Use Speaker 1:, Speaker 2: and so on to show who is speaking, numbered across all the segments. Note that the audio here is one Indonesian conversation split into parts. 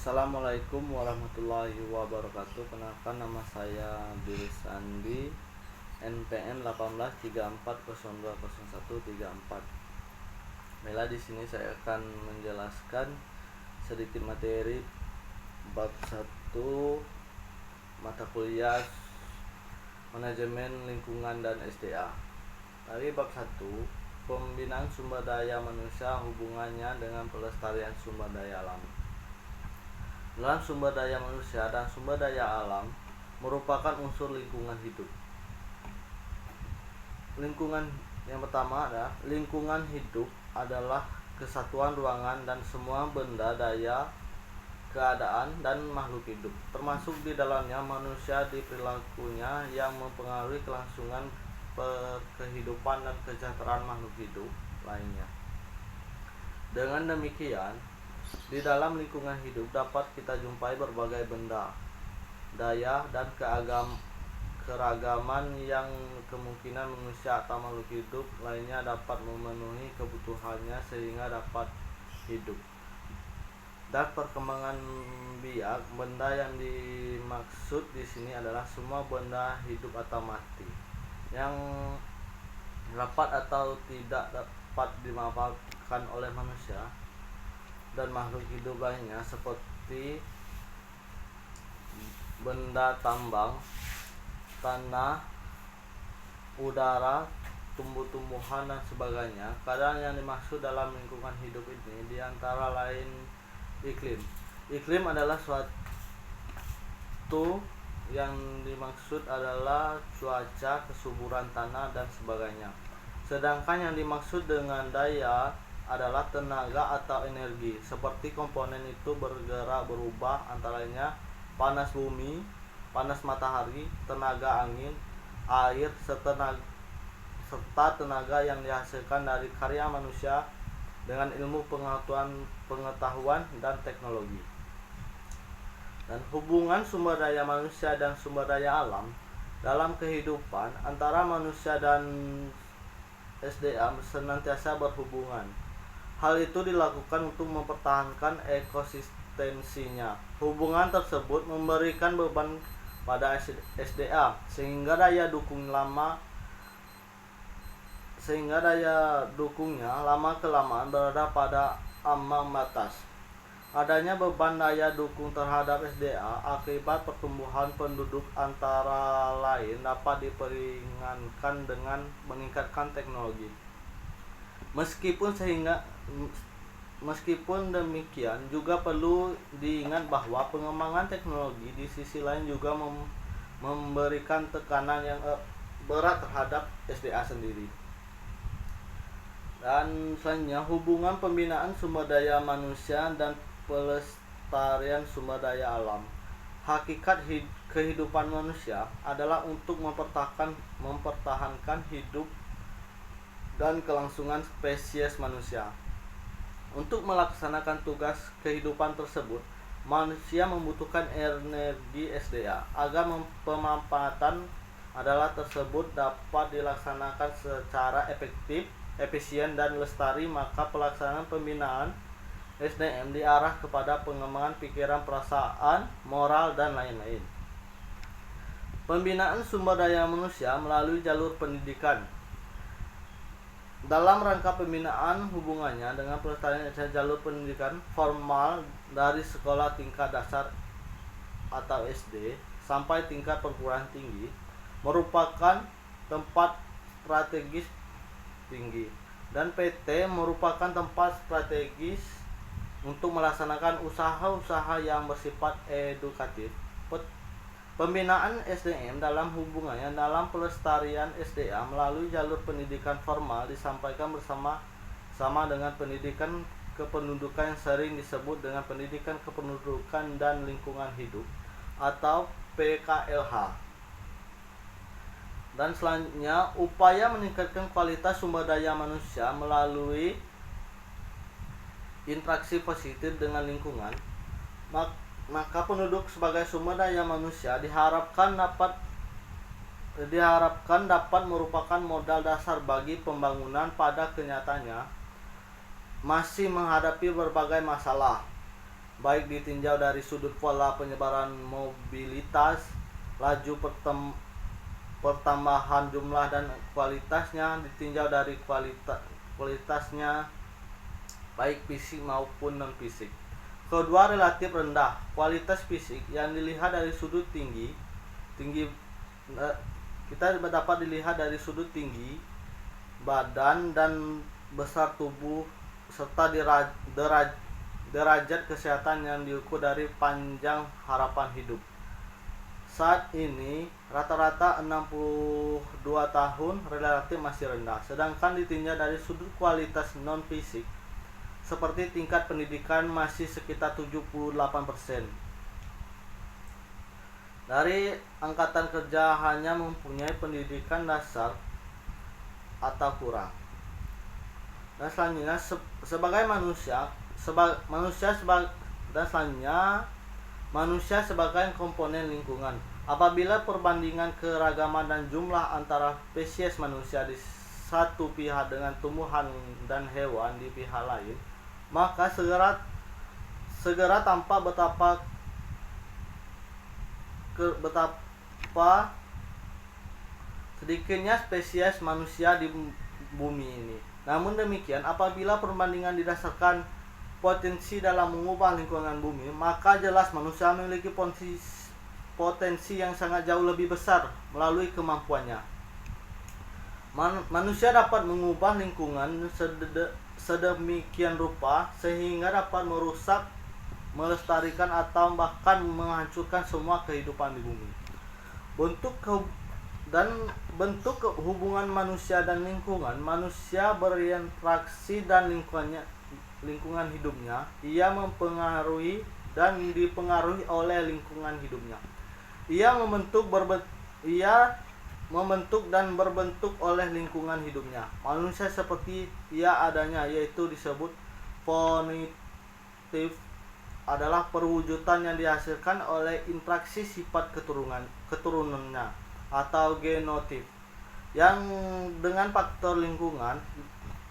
Speaker 1: Assalamualaikum warahmatullahi wabarakatuh. Kenalkan, nama saya Billy Sandi, NPM 1834020134. Baiklah, di sini saya akan menjelaskan sedikit materi bab 1 mata kuliah Manajemen Lingkungan dan SDA. Dari bab 1, pembinaan sumber daya manusia, hubungannya dengan pelestarian sumber daya alam. Dalam sumber daya manusia dan sumber daya alam merupakan unsur lingkungan hidup. Lingkungan yang pertama adalah lingkungan hidup adalah kesatuan ruangan dan semua benda, daya, keadaan, dan makhluk hidup, termasuk di dalamnya manusia di perilakunya yang mempengaruhi kelangsungan kehidupan dan kesejahteraan makhluk hidup lainnya. Dengan demikian, di dalam lingkungan hidup dapat kita jumpai berbagai benda, daya, dan keragaman yang kemungkinan manusia atau makhluk hidup lainnya dapat memenuhi kebutuhannya sehingga dapat hidup. Dan perkembangan biak, benda yang dimaksud di sini adalah semua benda hidup atau mati yang dapat atau tidak dapat dimanfaatkan oleh manusia dan makhluk hidup lainnya, seperti benda tambang, tanah, udara, tumbuh-tumbuhan, dan sebagainya. Kadang yang dimaksud dalam lingkungan hidup ini diantara lain iklim. Iklim adalah suatu yang dimaksud adalah cuaca, kesuburan tanah, dan sebagainya. Sedangkan yang dimaksud dengan daya adalah tenaga atau energi, seperti komponen itu bergerak berubah, antara lainnya panas bumi, panas matahari, tenaga angin, air, serta tenaga yang dihasilkan dari karya manusia dengan ilmu pengetahuan dan teknologi. Dan hubungan sumber daya manusia dan sumber daya alam dalam kehidupan antara manusia dan SDA senantiasa berhubungan. Hal itu dilakukan untuk mempertahankan eksistensinya. Hubungan tersebut memberikan beban pada SDA sehingga daya dukungnya lama kelamaan berada pada ambang batas. Adanya beban daya dukung terhadap SDA akibat pertumbuhan penduduk antara lain dapat diperingankan dengan meningkatkan teknologi. Meskipun demikian, juga perlu diingat bahwa pengembangan teknologi di sisi lain juga memberikan tekanan yang berat terhadap SDA sendiri. Dan selanjutnya, hubungan pembinaan sumber daya manusia dan pelestarian sumber daya alam. Hakikat kehidupan manusia adalah untuk mempertahankan hidup dan kelangsungan spesies manusia. Untuk melaksanakan tugas kehidupan tersebut, manusia membutuhkan energi SDA. Agar pemanfaatan adalah tersebut dapat dilaksanakan secara efektif, efisien, dan lestari, maka pelaksanaan pembinaan SDM diarah kepada pengembangan pikiran, perasaan, moral, dan lain-lain. Pembinaan sumber daya manusia melalui jalur pendidikan. Dalam rangka pembinaan, hubungannya dengan pelestarian jalur pendidikan formal dari sekolah tingkat dasar atau SD sampai tingkat perguruan tinggi merupakan tempat strategis tinggi, dan PT merupakan tempat strategis untuk melaksanakan usaha-usaha yang bersifat edukatif. Pembinaan SDM dalam hubungannya dalam pelestarian SDA melalui jalur pendidikan formal disampaikan bersama-sama dengan pendidikan kependudukan yang sering disebut dengan pendidikan kependudukan dan lingkungan hidup atau PKLH. Dan selanjutnya, upaya meningkatkan kualitas sumber daya manusia melalui interaksi positif dengan lingkungan. Maka penduduk sebagai sumber daya manusia diharapkan dapat merupakan modal dasar bagi pembangunan. Pada kenyataannya masih menghadapi berbagai masalah baik ditinjau dari sudut pola penyebaran mobilitas, laju pertambahan jumlah dan kualitasnya, ditinjau dari kualitasnya baik fisik maupun non fisik. Kedua relatif rendah. Kualitas fisik yang dilihat dari sudut tinggi kita dapat dilihat dari sudut tinggi badan dan besar tubuh serta derajat kesehatan yang diukur dari panjang harapan hidup. Saat ini rata-rata 62 tahun relatif masih rendah, sedangkan ditinjau dari sudut kualitas non fisik seperti tingkat pendidikan masih sekitar 78%. Dari angkatan kerja hanya mempunyai pendidikan dasar atau kurang. Dan selanjutnya sebagai manusia sebagai komponen lingkungan. Apabila perbandingan keragaman dan jumlah antara spesies manusia di satu pihak dengan tumbuhan dan hewan di pihak lain, maka segera tampak betapa sedikitnya spesies manusia di bumi ini. Namun demikian, apabila perbandingan didasarkan potensi dalam mengubah lingkungan bumi, maka jelas manusia memiliki potensi yang sangat jauh lebih besar melalui kemampuannya. Manusia dapat mengubah lingkungan sedemikian rupa sehingga dapat merusak, melestarikan atau bahkan menghancurkan semua kehidupan di bumi. Bentuk hubungan manusia dan lingkungan. Manusia berinteraksi dan lingkungan hidupnya. Ia mempengaruhi dan dipengaruhi oleh lingkungan hidupnya. Ia membentuk dan berbentuk oleh lingkungan hidupnya. Manusia seperti ia adanya, yaitu disebut phenotype, adalah perwujudan yang dihasilkan oleh interaksi sifat keturunannya atau genotip yang dengan faktor lingkungan.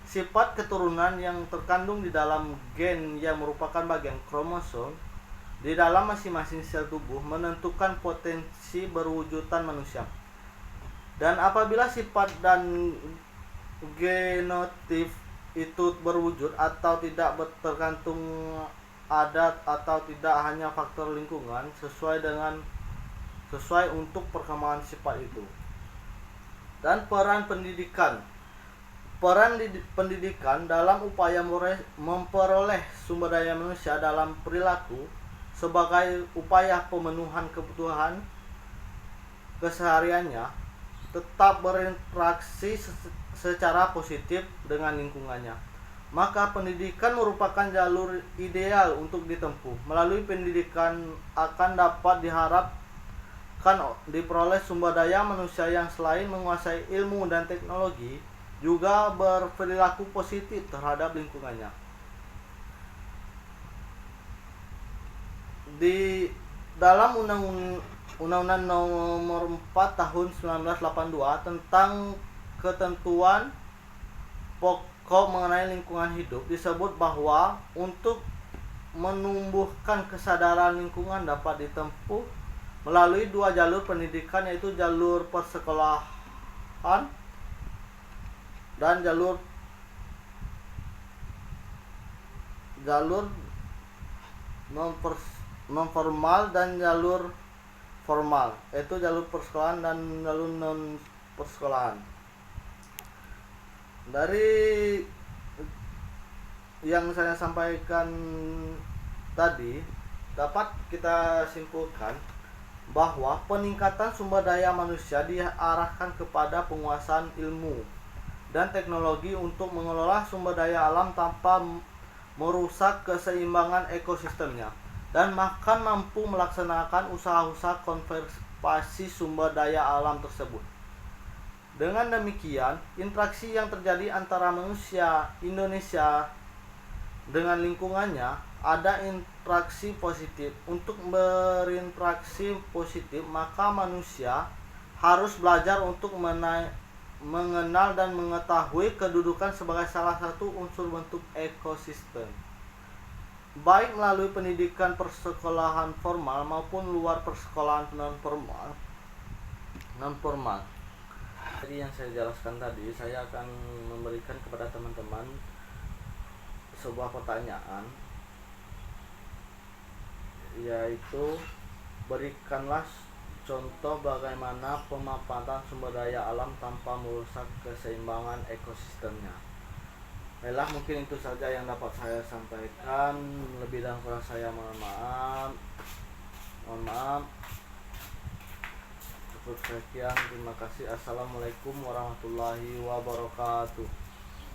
Speaker 1: Sifat keturunan yang terkandung di dalam gen yang merupakan bagian kromosom di dalam masing-masing sel tubuh menentukan potensi berwujudan manusia. Dan apabila sifat dan genotip itu berwujud atau tidak tergantung adat atau tidak hanya faktor lingkungan sesuai untuk perkembangan sifat itu. Dan peran pendidikan dalam upaya memperoleh sumber daya manusia dalam perilaku sebagai upaya pemenuhan kebutuhan kesehariannya, tetap berinteraksi secara positif dengan lingkungannya. Maka pendidikan merupakan jalur ideal untuk ditempuh. Melalui pendidikan akan dapat diharapkan diperoleh sumber daya manusia yang selain menguasai ilmu dan teknologi, juga berperilaku positif terhadap lingkungannya. Di dalam Undang-Undang Nomor 4 Tahun 1982 tentang ketentuan pokok mengenai lingkungan hidup disebut bahwa untuk menumbuhkan kesadaran lingkungan dapat ditempuh melalui dua jalur pendidikan, yaitu jalur persekolahan dan jalur non formal dan jalur formal, yaitu jalur persekolahan dan jalur non persekolahan. Dari yang saya sampaikan tadi dapat kita simpulkan bahwa peningkatan sumber daya manusia diarahkan kepada penguasaan ilmu dan teknologi untuk mengelola sumber daya alam tanpa merusak keseimbangan ekosistemnya, dan bahkan mampu melaksanakan usaha-usaha konservasi sumber daya alam tersebut. Dengan demikian, interaksi yang terjadi antara manusia Indonesia dengan lingkungannya ada interaksi positif. Untuk berinteraksi positif, maka manusia harus belajar untuk mengenal dan mengetahui kedudukan sebagai salah satu unsur bentuk ekosistem. baik melalui pendidikan persekolahan formal maupun luar persekolahan non formal. Jadi yang saya jelaskan tadi, saya akan memberikan kepada teman-teman sebuah pertanyaan, yaitu berikanlah contoh bagaimana pemanfaatan sumber daya alam tanpa merusak keseimbangan ekosistemnya. Baiklah, mungkin itu saja yang dapat saya sampaikan. Lebih dan kurang saya mohon maaf. Cukup sekian, terima kasih. Assalamualaikum warahmatullahi wabarakatuh.